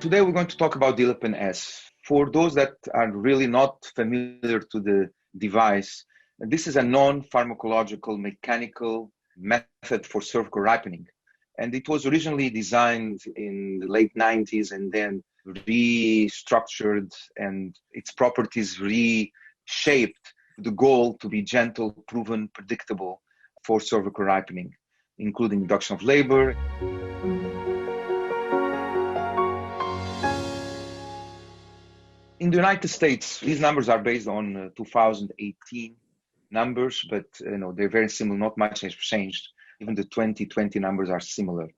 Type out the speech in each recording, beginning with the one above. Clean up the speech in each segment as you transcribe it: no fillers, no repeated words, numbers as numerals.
Today we're going to talk about Dilapan-S. For those that are really not familiar to the device, this is a non-pharmacological mechanical method for cervical ripening. And it was originally designed in the late 90s and then restructured and its properties reshaped, the goal to be gentle, proven, predictable for cervical ripening, including induction of labor. In the United States, these numbers are based on 2018 numbers, but they're very similar. Not much has changed. Even the 2020 numbers are similar.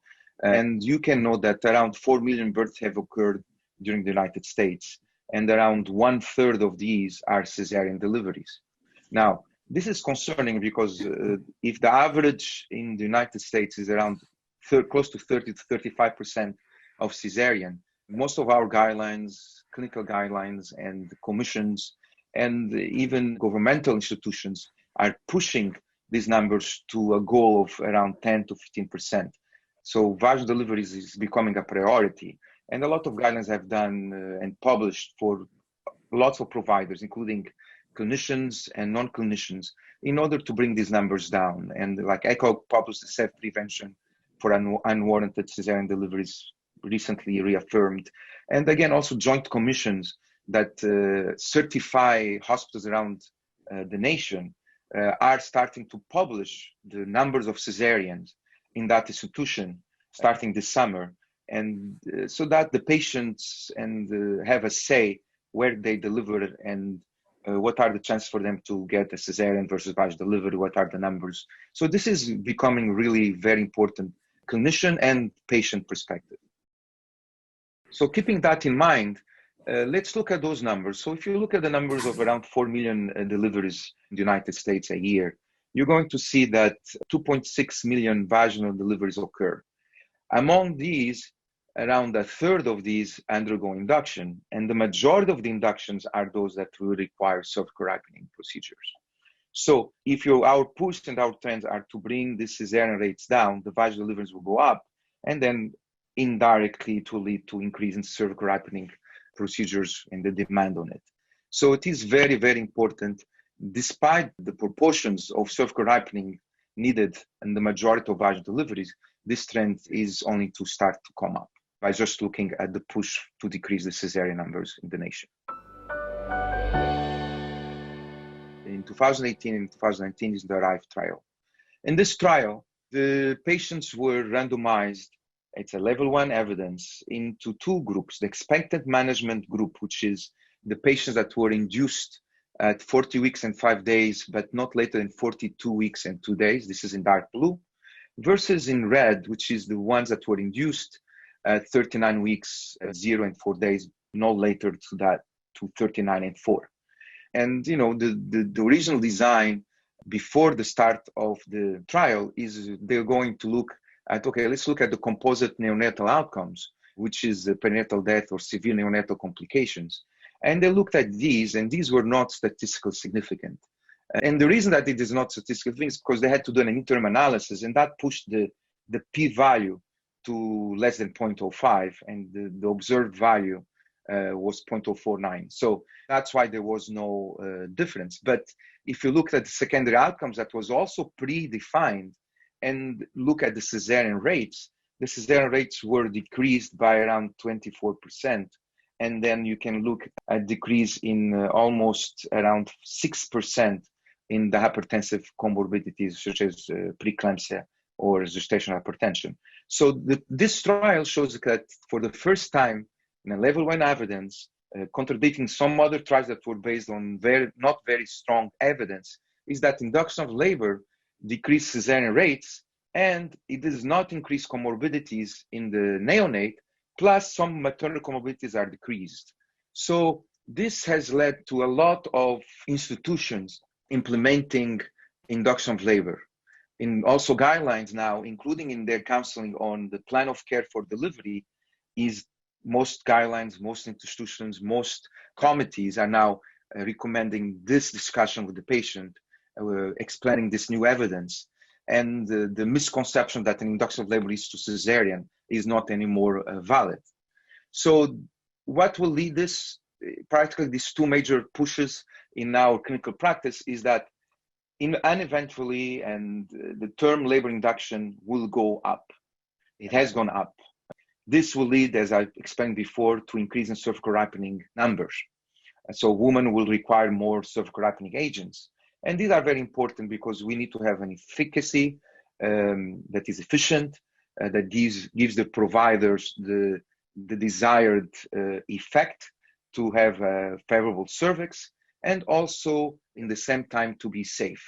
And you can know that around 4 million births have occurred during the United States, and around 1/3 of these are cesarean deliveries. Now, this is concerning because if the average in the United States is around close to 30 to 35% of cesarean, most of our guidelines, clinical guidelines and commissions and even governmental institutions are pushing these numbers to a goal of around 10 to 15%. So vaginal deliveries is becoming a priority. And a lot of guidelines have done and published for lots of providers, including clinicians and non-clinicians, in order to bring these numbers down. And like ECHO published the safe prevention for unwarranted cesarean deliveries recently reaffirmed. And again, also joint commissions that certify hospitals around the nation are starting to publish the numbers of cesareans in that institution starting this summer. And so that the patients have a say where they deliver and what are the chances for them to get a cesarean versus vaginal delivery, what are the numbers. So this is becoming really very important clinician and patient perspective. So keeping that in mind, let's look at those numbers. So if you look at the numbers of around 4 million deliveries in the United States a year, you're going to see that 2.6 million vaginal deliveries occur. Among these, around 1/3 of these undergo induction, and the majority of the inductions are those that will require cervical ripening procedures. So if our push and our trends are to bring the cesarean rates down, the vaginal deliveries will go up, and then indirectly it will lead to increase in cervical ripening procedures and the demand on it. So it is very, very important, despite the proportions of cervical ripening needed in the majority of vaginal deliveries, this trend is only to start to come up by just looking at the push to decrease the cesarean numbers in the nation. In 2018 and 2019 is the ARRIVE trial. In this trial, the patients were randomized. It's a level 1 evidence into 2 groups. The expectant management group, which is the patients that were induced at 40 weeks and 5 days, but not later than 42 weeks and 2 days. This is in dark blue. Versus in red, which is the ones that were induced at 39 weeks, 0 and 4 days, no later to that, to 39 and 4. And, the original design before the start of the trial is they're going to look at, okay, let's look at the composite neonatal outcomes, which is perinatal death or severe neonatal complications. And they looked at these, and these were not statistically significant. And the reason that it is not statistically significant is because they had to do an interim analysis, and that pushed the p-value to less than 0.05, and the observed value was 0.049. So that's why there was no difference. But if you look at the secondary outcomes, that was also predefined, and look at the cesarean rates, the cesarean rates were decreased by around 24%. And then you can look at decrease in almost around 6% in the hypertensive comorbidities such as preeclampsia or gestational hypertension. So this trial shows that for the first time in a level 1 evidence, contradicting some other trials that were based on not very strong evidence, is that induction of labor decreased cesarean rates, and it does not increase comorbidities in the neonate, plus some maternal comorbidities are decreased. So this has led to a lot of institutions implementing induction of labor. In also guidelines now, including in their counseling on the plan of care for delivery, is most guidelines, most institutions, most committees are now recommending this discussion with the patient, explaining this new evidence. And the misconception that an induction of labor leads to cesarean is not anymore valid. So what will lead this, practically these two major pushes in our clinical practice, is that uneventfully and the term labor induction will go up. It has gone up. This will lead, as I explained before, to increase in cervical ripening numbers. So women will require more cervical ripening agents. And these are very important because we need to have an efficacy that is efficient, that gives the providers the desired effect to have a favorable cervix, and also in the same time to be safe.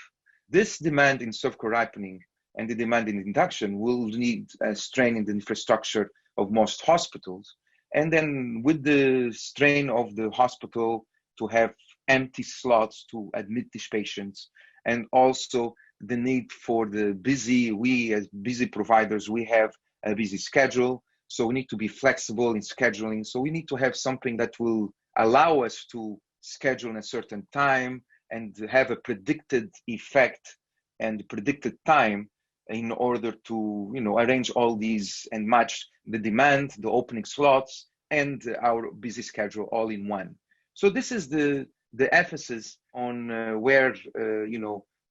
This demand in cervical ripening and the demand in induction will need a strain in the infrastructure of most hospitals. And then with the strain of the hospital to have empty slots to admit these patients, and also the need for we as busy providers, we have a busy schedule. So we need to be flexible in scheduling. So we need to have something that will allow us to schedule in a certain time and have a predicted effect and predicted time in order to, arrange all these and match the demand, the opening slots, and our busy schedule all in one. So this is the emphasis on where,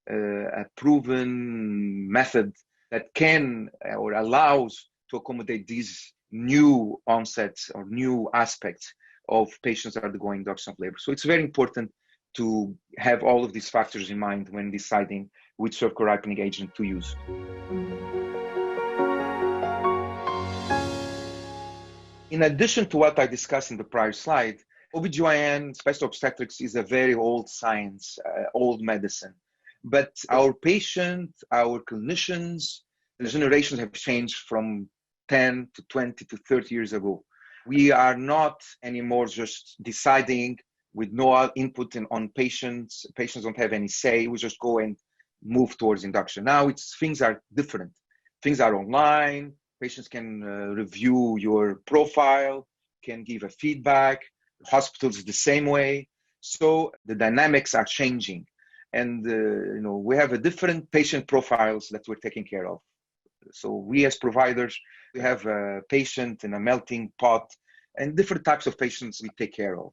a proven method that can or allows to accommodate these new onsets or new aspects of patients that are undergoing induction of labor. So it's very important to have all of these factors in mind when deciding which cervical ripening agent to use. In addition to what I discussed in the prior slide, OBGYN, special obstetrics, is a very old science, old medicine. But our patients, our clinicians, the generations have changed from 10 to 20 to 30 years ago. We are not anymore just deciding with no input on patients. Patients don't have any say. We just go and move towards induction. Now things are different. Things are online. Patients can review your profile, can give a feedback. Hospitals the same way. So the dynamics are changing. And we have a different patient profiles that we're taking care of. So we as providers, we have a patient in a melting pot and different types of patients we take care of.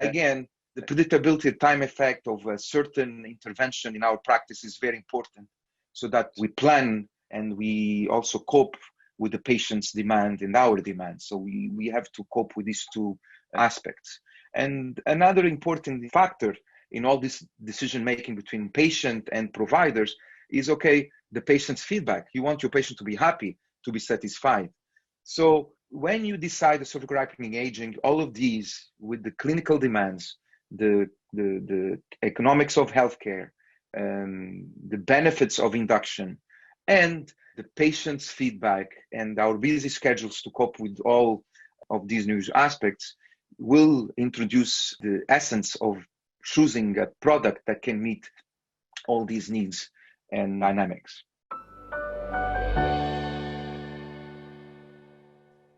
Again, the predictability time effect of a certain intervention in our practice is very important so that we plan and we also cope with the patient's demand and our demand. So we have to cope with these two aspects. And another important factor in all this decision making between patient and providers is, the patient's feedback. You want your patient to be happy, to be satisfied. So when you decide the cervical ripening agent, all of these with the clinical demands, the economics of healthcare, the benefits of induction, and the patient's feedback and our busy schedules to cope with all of these new aspects will introduce the essence of choosing a product that can meet all these needs and dynamics.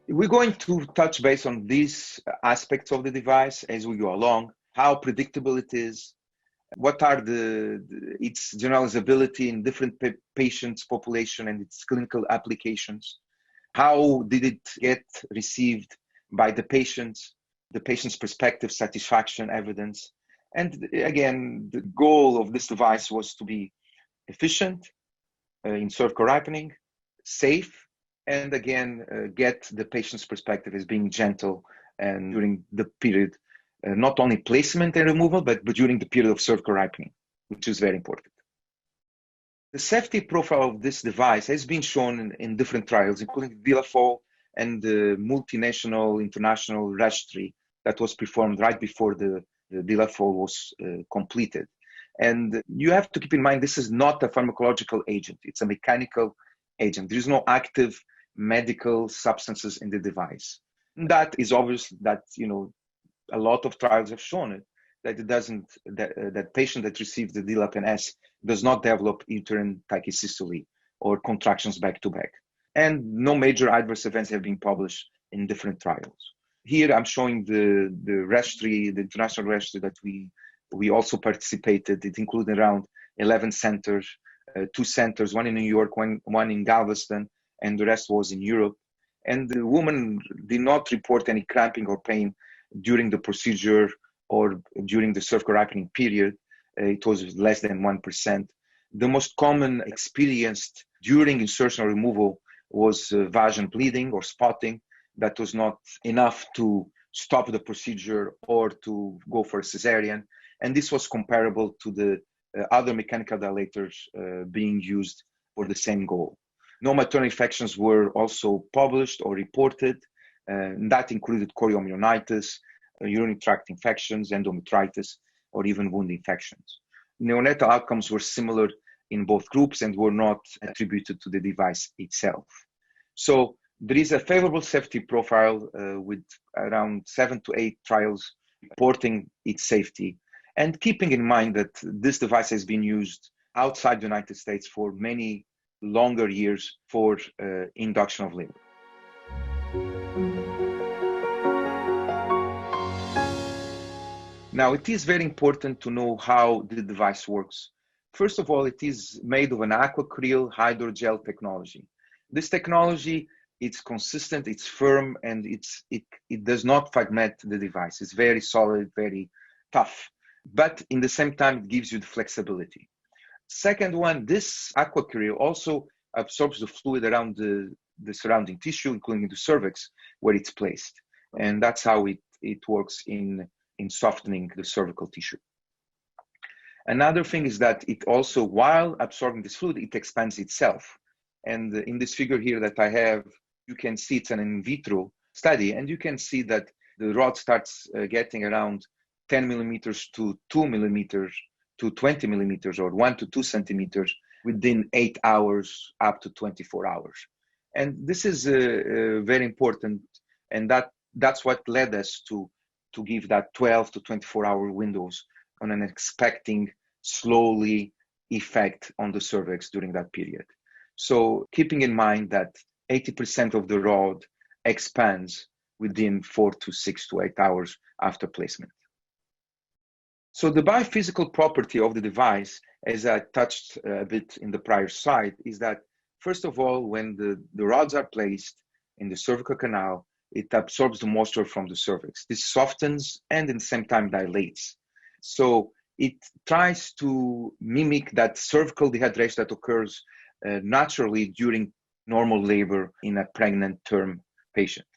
We're going to touch base on these aspects of the device as we go along, how predictable it is, what are its generalizability in different patients population and its clinical applications, how did it get received by the patient's perspective, satisfaction, evidence. And again, the goal of this device was to be efficient in cervical ripening, safe, and again, get the patient's perspective as being gentle and during the period, not only placement and removal, but during the period of cervical ripening, which is very important. The safety profile of this device has been shown in different trials, including Dilapan and the multinational international registry that was performed right before the Dilapan was completed. And you have to keep in mind, this is not a pharmacological agent. It's a mechanical agent. There is no active medical substances in the device. And that is obvious that, a lot of trials have shown it, that that patient that received the Dilapan-S does not develop uterine tachysystole or contractions back to back. And no major adverse events have been published in different trials. Here I'm showing the registry, the international registry that we also participated. It included around 11 centers, 2 centers, one in New York, one in Galveston, and the rest was in Europe. And the woman did not report any cramping or pain during the procedure or during the cervical ripening period. It was less than 1%. The most common experienced during insertion or removal was vaginal bleeding or spotting that was not enough to stop the procedure or to go for a cesarean. And this was comparable to the other mechanical dilators being used for the same goal. No maternal infections were also published or reported. That included choriomyelitis, urinary tract infections, endometritis, or even wound infections. Neonatal outcomes were similar in both groups and were not attributed to the device itself. So there is a favorable safety profile with around 7 to 8 trials reporting its safety, and keeping in mind that this device has been used outside the United States for many longer years for induction of labor. Now, it is very important to know how the device works. First of all, it is made of an aquacryl hydrogel technology. This technology, it's consistent, it's firm, and it does not fragment the device. It's very solid, very tough, but in the same time, it gives you the flexibility. Second one, this aquacryl also absorbs the fluid around the surrounding tissue, including the cervix, where it's placed. And that's how it works in softening the cervical tissue. Another thing is that it also, while absorbing this fluid, it expands itself. And in this figure here that I have, you can see it's an in vitro study, and you can see that the rod starts getting around 10 millimeters to 2 millimeters to 20 millimeters or 1 to 2 centimeters within 8 hours up to 24 hours. And this is very important, and that's what led us to give that 12 to 24 hour windows on an expecting slowly effect on the cervix during that period. So keeping in mind that 80% of the rod expands within 4 to 6 to 8 hours after placement. So the biophysical property of the device, as I touched a bit in the prior slide, is that first of all, when the rods are placed in the cervical canal, it absorbs the moisture from the cervix. This softens and at the same time dilates. So it tries to mimic that cervical dehydration that occurs naturally during normal labor in a pregnant term patient.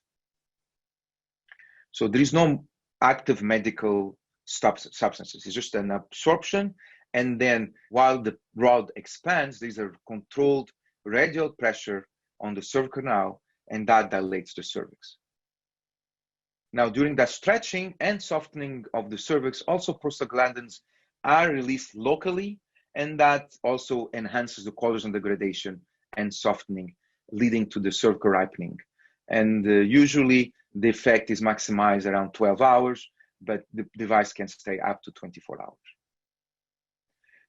So there is no active medical substances. It's just an absorption. And then while the rod expands, there's a controlled radial pressure on the cervical canal, and that dilates the cervix. Now, during that stretching and softening of the cervix, also prostaglandins are released locally, and that also enhances the collagen degradation and softening, leading to the cervical ripening. And usually the effect is maximized around 12 hours, but the device can stay up to 24 hours.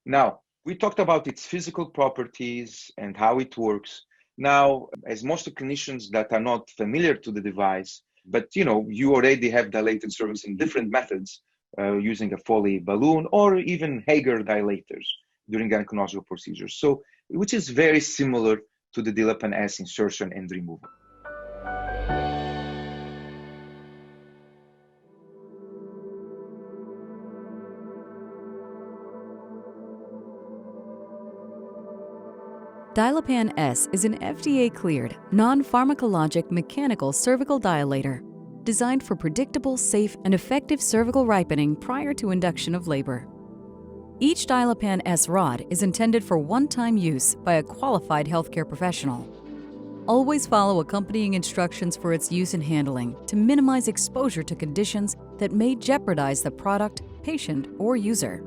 Now, we talked about its physical properties and how it works. Now, as most clinicians that are not familiar to the device, but you already have dilated cervix in different methods using a Foley balloon or even Hager dilators during gynecological procedures. So, which is very similar to the Dilapan-S insertion and removal. Dilapan-S is an FDA-cleared, non-pharmacologic mechanical cervical dilator designed for predictable, safe, and effective cervical ripening prior to induction of labor. Each Dilapan-S rod is intended for one-time use by a qualified healthcare professional. Always follow accompanying instructions for its use and handling to minimize exposure to conditions that may jeopardize the product, patient, or user.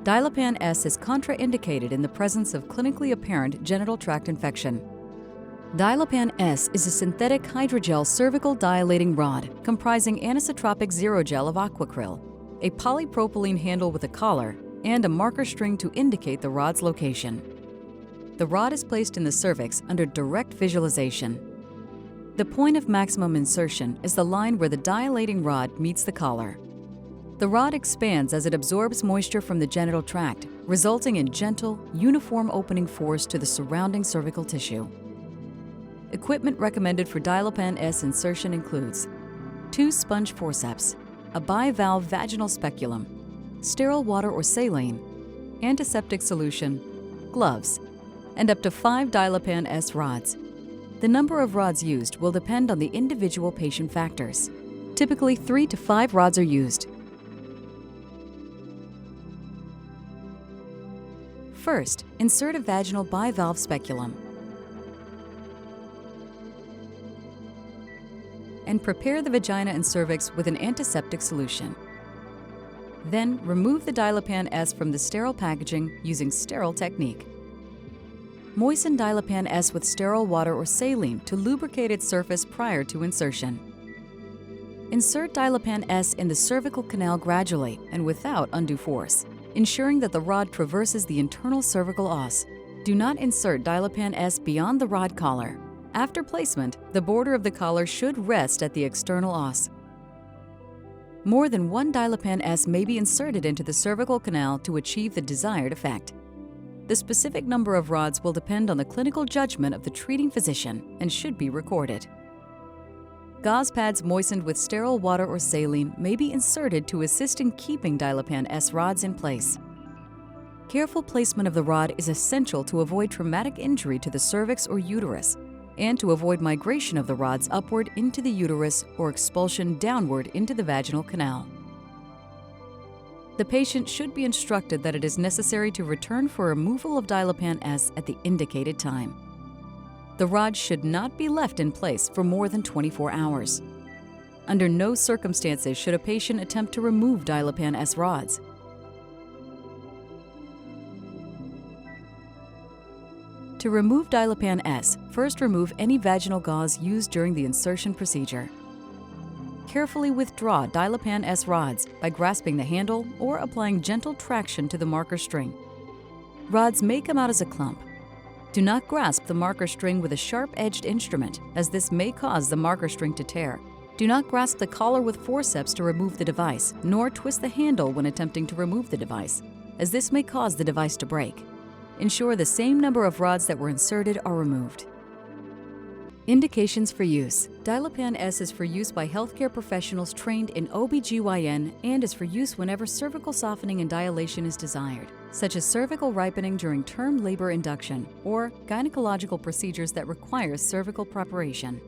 Dilapan-S is contraindicated in the presence of clinically apparent genital tract infection. Dilapan-S is a synthetic hydrogel cervical dilating rod comprising anisotropic zerogel of aquacryl, a polypropylene handle with a collar, and a marker string to indicate the rod's location. The rod is placed in the cervix under direct visualization. The point of maximum insertion is the line where the dilating rod meets the collar. The rod expands as it absorbs moisture from the genital tract, resulting in gentle, uniform opening force to the surrounding cervical tissue. Equipment recommended for Dilapan-S insertion includes 2 sponge forceps, a bivalve vaginal speculum, sterile water or saline, antiseptic solution, gloves, and up to 5 Dilapan-S rods. The number of rods used will depend on the individual patient factors. Typically, 3 to 5 rods are used. First, insert a vaginal bivalve speculum and prepare the vagina and cervix with an antiseptic solution. Then, remove the Dilapan-S from the sterile packaging using sterile technique. Moisten Dilapan-S with sterile water or saline to lubricate its surface prior to insertion. Insert Dilapan-S in the cervical canal gradually and without undue force, ensuring that the rod traverses the internal cervical os. Do not insert Dilapan-S beyond the rod collar. After placement, the border of the collar should rest at the external os. More than 1 Dilapan-S may be inserted into the cervical canal to achieve the desired effect. The specific number of rods will depend on the clinical judgment of the treating physician and should be recorded. Gauze pads moistened with sterile water or saline may be inserted to assist in keeping Dilapan-S rods in place. Careful placement of the rod is essential to avoid traumatic injury to the cervix or uterus and to avoid migration of the rods upward into the uterus or expulsion downward into the vaginal canal. The patient should be instructed that it is necessary to return for removal of Dilapan-S at the indicated time. The rod should not be left in place for more than 24 hours. Under no circumstances should a patient attempt to remove Dilapan-S rods. To remove Dilapan-S, first remove any vaginal gauze used during the insertion procedure. Carefully withdraw Dilapan-S rods by grasping the handle or applying gentle traction to the marker string. Rods may come out as a clump. Do not grasp the marker string with a sharp-edged instrument, as this may cause the marker string to tear. Do not grasp the collar with forceps to remove the device, nor twist the handle when attempting to remove the device, as this may cause the device to break. Ensure the same number of rods that were inserted are removed. Indications for use. Dilapan-S is for use by healthcare professionals trained in OBGYN and is for use whenever cervical softening and dilation is desired, such as cervical ripening during term labor induction or gynecological procedures that require cervical preparation.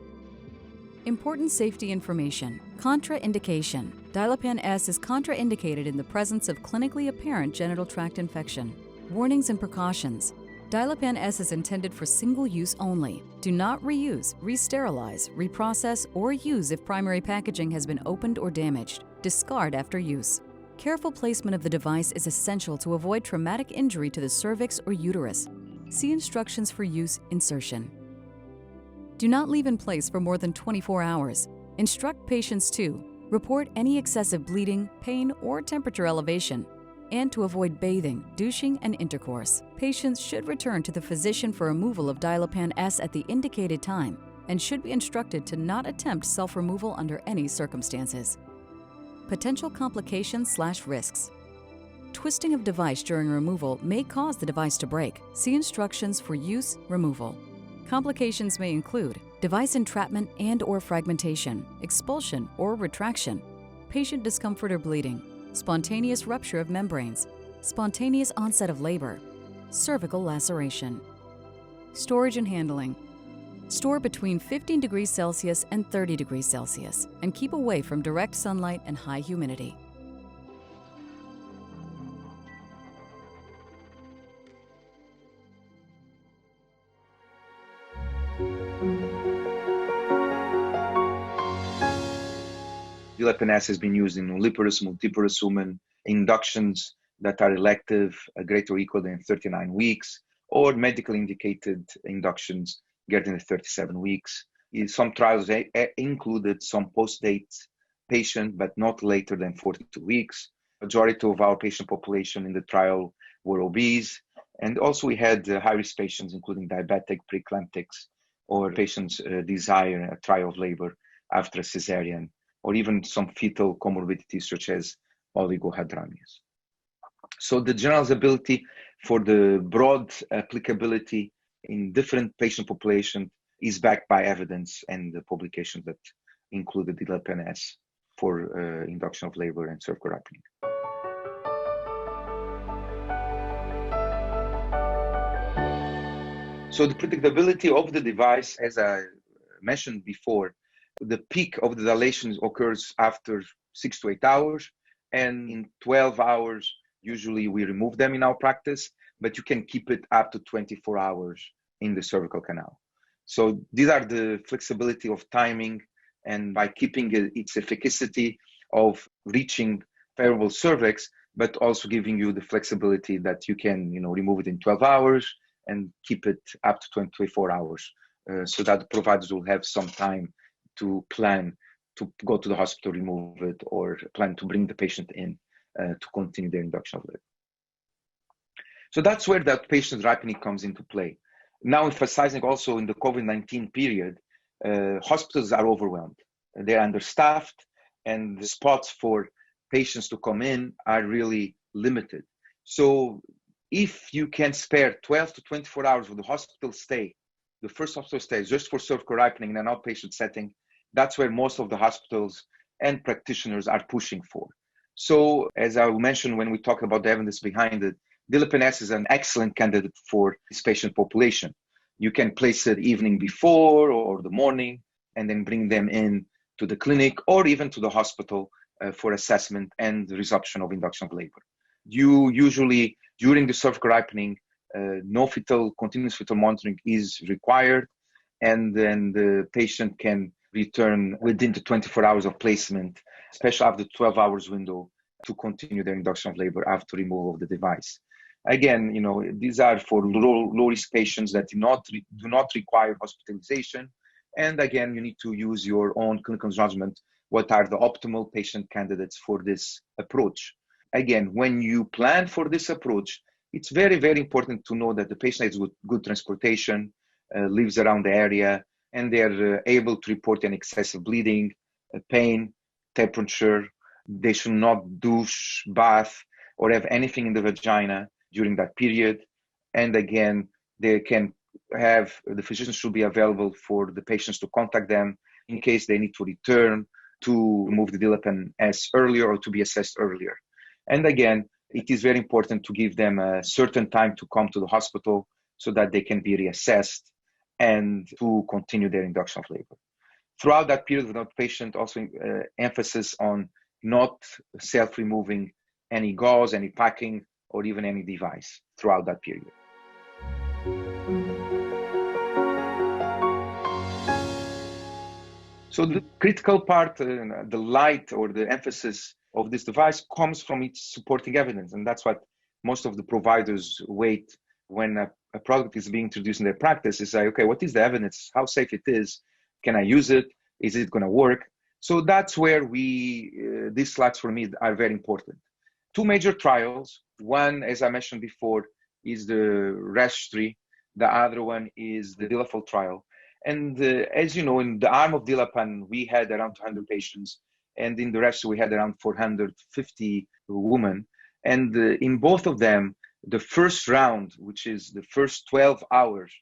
Important safety information. Contraindication. Dilapan-S is contraindicated in the presence of clinically apparent genital tract infection. Warnings and precautions. Dilapan-S is intended for single use only. Do not reuse, re-sterilize, reprocess, or use if primary packaging has been opened or damaged. Discard after use. Careful placement of the device is essential to avoid traumatic injury to the cervix or uterus. See instructions for use insertion. Do not leave in place for more than 24 hours. Instruct patients to report any excessive bleeding, pain, or temperature elevation, and to avoid bathing, douching, and intercourse. Patients should return to the physician for removal of Dilapan-S at the indicated time and should be instructed to not attempt self-removal under any circumstances. Potential complications/risks. Twisting of device during removal may cause the device to break. See instructions for use, removal. Complications may include device entrapment and/or fragmentation, expulsion or retraction, patient discomfort or bleeding, spontaneous rupture of membranes, spontaneous onset of labor, cervical laceration. Storage and handling. Store between 15 degrees Celsius and 30 degrees Celsius and keep away from direct sunlight and high humidity. Dilapan-S has been used in nulliparous, multiparous women, inductions that are elective, greater or equal than 39 weeks, or medically indicated inductions greater than 37 weeks. Some trials included some post-date patient, but not later than 42 weeks. Majority of our patient population in the trial were obese, and also we had high-risk patients, including diabetic, preeclamptics, or patients desire a trial of labor after a cesarean, or even some fetal comorbidities such as oligohydramnias. So the generalizability for the broad applicability in different patient populations is backed by evidence and the publications that included Dilapan-S for induction of labor and cervical ripening. So the predictability of the device, as I mentioned before, the peak of the dilation occurs after 6 to 8 hours, and in 12 hours, usually we remove them in our practice, but you can keep it up to 24 hours in the cervical canal. So these are the flexibility of timing, and by keeping its efficacy of reaching favorable cervix, but also giving you the flexibility that you can, remove it in 12 hours and keep it up to 24 hours, so that the providers will have some time to plan to go to the hospital, remove it, or plan to bring the patient in to continue their induction of labor. So that's where that patient ripening comes into play. Now, emphasizing also in the COVID-19 period, hospitals are overwhelmed. They're understaffed, and the spots for patients to come in are really limited. So if you can spare 12 to 24 hours of the hospital stay, the first hospital stay just for cervical ripening in an outpatient setting, that's where most of the hospitals and practitioners are pushing for. So as I mentioned when we talk about the evidence behind it, Dilapan-S is an excellent candidate for this patient population. You can place it evening before or the morning, and then bring them in to the clinic or even to the hospital for assessment and the resumption of induction of labor. You usually, during the cervical ripening, no continuous fetal monitoring is required, and then the patient can return within the 24 hours of placement, especially after the 12 hours window, to continue their induction of labor after removal of the device. Again, these are for low-risk patients that do not require hospitalization. And again, you need to use your own clinical judgment. What are the optimal patient candidates for this approach? Again, when you plan for this approach, it's very, very important to know that the patient has good transportation, lives around the area, and they're able to report an excessive bleeding, pain, temperature. They should not douche, bath, or have anything in the vagina during that period. And again, the physicians should be available for the patients to contact them in case they need to return to remove the Dilapan-S earlier or to be assessed earlier. And again, it is very important to give them a certain time to come to the hospital so that they can be reassessed and to continue their induction of labor. Throughout that period, the patient also emphasis on not self-removing any gauze, any packing, or even any device throughout that period. So the critical part, the light or the emphasis of this device comes from its supporting evidence. And that's what most of the providers wait when a product is being introduced in their practice, is say, okay, what is the evidence? How safe it is? Can I use it? Is it going to work? So that's where these slides for me are very important. Two major trials. One, as I mentioned before, is the registry. The other one is the Dilapan trial. And as you know, in the arm of Dilapan, we had around 200 patients. And in the registry, we had around 450 women. And in both of them, the first round, which is the first 12 hours,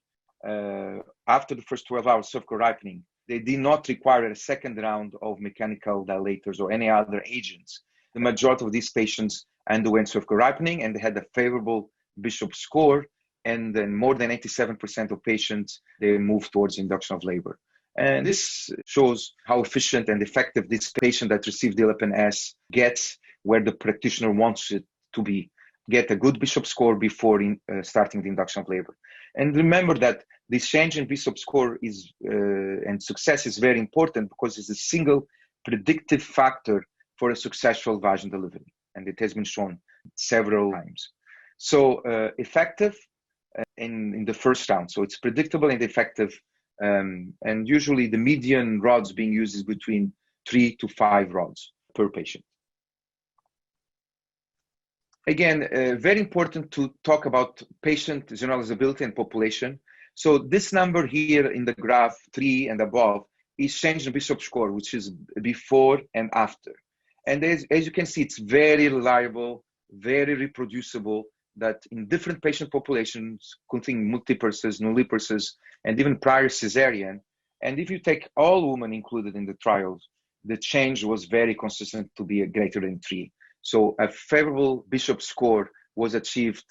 after the first 12 hours cervical ripening, they did not require a second round of mechanical dilators or any other agents. The majority of these patients underwent cervical ripening, and they had a favorable Bishop score, and then more than 87% of patients, they moved towards induction of labor. And this shows how efficient and effective this patient that received Dilapan-S gets where the practitioner wants it to be. Get a good Bishop score before starting the induction of labor. And remember that this change in Bishop score and success is very important because it's a single predictive factor for a successful vaginal delivery. And it has been shown several times. So effective in the first round. So it's predictable and effective. And usually the median rods being used is between 3 to 5 rods per patient. Again, very important to talk about patient generalizability and population. So this number here in the graph, 3 and above, is change in Bishop score, which is before and after. And as you can see, it's very reliable, very reproducible. that in different patient populations, including multiple-cis, nulliple-cis, and even prior cesarean, and if you take all women included in the trials, the change was very consistent to be greater than 3. So a favorable Bishop score was achieved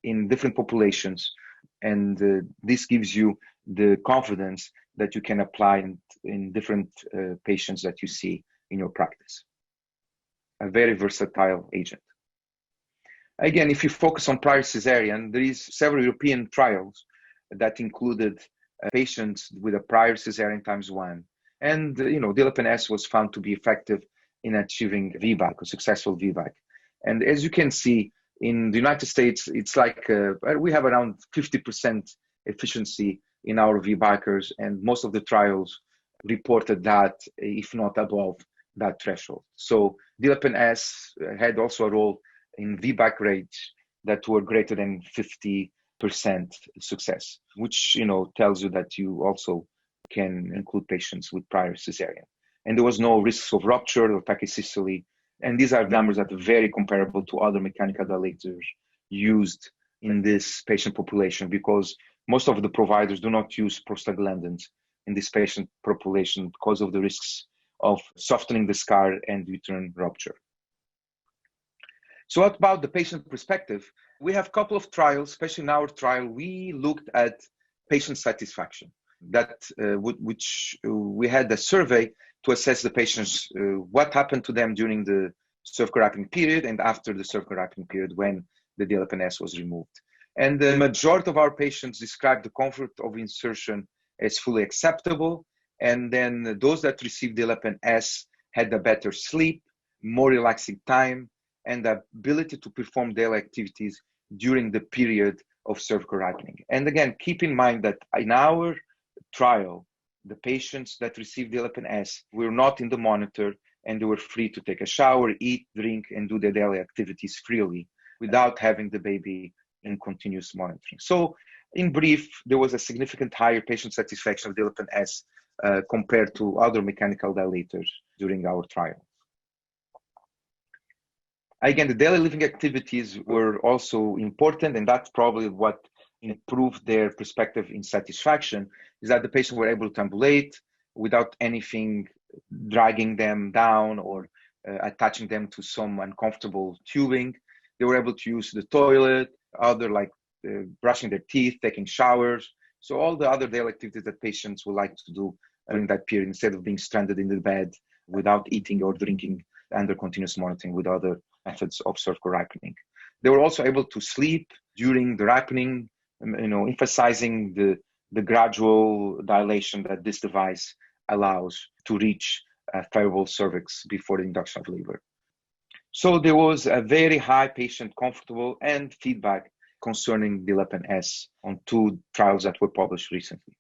in different populations, and this gives you the confidence that you can apply in different patients that you see in your practice. A very versatile agent. Again, if you focus on prior cesarean, there is several European trials that included patients with a prior cesarean ×1. And, Dilapan-S was found to be effective in achieving VBAC, a successful VBAC. And as you can see, in the United States, it's like we have around 50% efficiency in our VBACers, and most of the trials reported that, if not above that threshold. So Dilapan-S had also a role in VBAC rates that were greater than 50% success, which tells you that you also can include patients with prior cesarean. And there was no risks of rupture or pachycystoly. And these are numbers that are very comparable to other mechanical dilators used in this patient population, because most of the providers do not use prostaglandins in this patient population because of the risks of softening the scar and uterine rupture. So what about the patient perspective? We have a couple of trials, especially in our trial, we looked at patient satisfaction. Which we had a survey to assess the patients, what happened to them during the cervical ripening period and after the cervical ripening period when the Dilapan-S was removed. And the majority of our patients described the comfort of insertion as fully acceptable. And then those that received Dilapan-S had a better sleep, more relaxing time, and the ability to perform daily activities during the period of cervical ripening. And again, keep in mind that in our trial, the patients that received Dilapan-S were not in the monitor, and they were free to take a shower, eat, drink, and do their daily activities freely without having the baby in continuous monitoring. So in brief, there was a significant higher patient satisfaction of Dilapan-S compared to other mechanical dilators during our trial. Again, the daily living activities were also important, and that's probably what improved their perspective in satisfaction, is that the patients were able to ambulate without anything dragging them down or attaching them to some uncomfortable tubing. They were able to use the toilet, brushing their teeth, taking showers. So all the other daily activities that patients would like to do during that period, instead of being stranded in the bed without eating or drinking under continuous monitoring with other methods of cervical ripening. They were also able to sleep during the ripening, emphasizing the gradual dilation that this device allows to reach a favorable cervix before the induction of labor. So there was a very high patient comfortable and feedback concerning Dilapan-S on 2 trials that were published recently.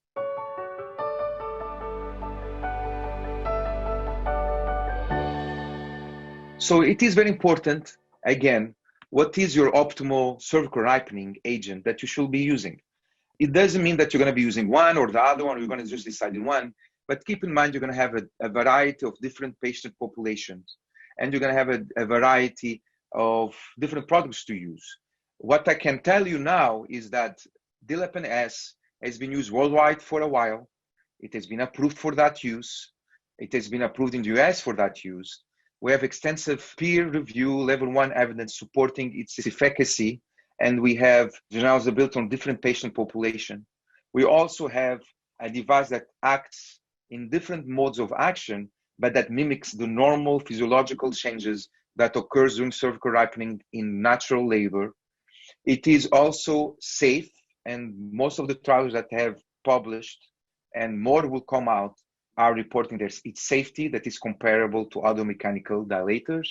So it is very important, again, what is your optimal cervical ripening agent that you should be using? It doesn't mean that you're going to be using one or the other one, or you're going to just decide on one, but keep in mind you're going to have a variety of different patient populations, and you're going to have a variety of different products to use. What I can tell you now is that Dilapan-S has been used worldwide for a while. It has been approved for that use. It has been approved in the US for that use. We have extensive peer review, level 1 evidence supporting its efficacy, and we have journals built on different patient population. We also have a device that acts in different modes of action, but that mimics the normal physiological changes that occurs during cervical ripening in natural labor. It is also safe, and most of the trials that have published, and more will come out, are reporting its safety that is comparable to other mechanical dilators.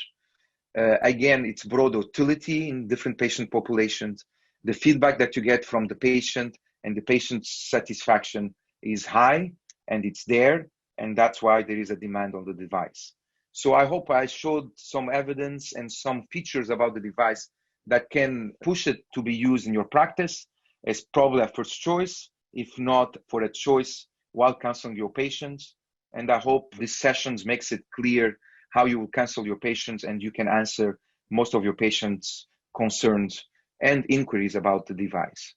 Again, its broad utility in different patient populations. The feedback that you get from the patient and the patient's satisfaction is high, and it's there, and that's why there is a demand on the device. So I hope I showed some evidence and some features about the device that can push it to be used in your practice as probably a first choice, if not for a choice while counseling your patients. And I hope these sessions makes it clear how you will counsel your patients, and you can answer most of your patients' concerns and inquiries about the device.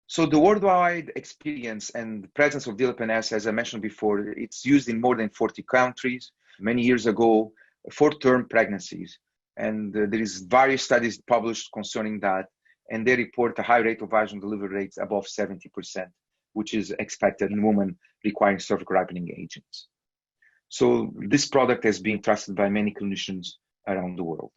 So the worldwide experience and presence of Dilapan-S, as I mentioned before, it's used in more than 40 countries. Many years ago, for term pregnancies. And there is various studies published concerning that, and they report a high rate of vaginal delivery rates above 70%, which is expected in women requiring cervical ripening agents. So this product has been trusted by many clinicians around the world.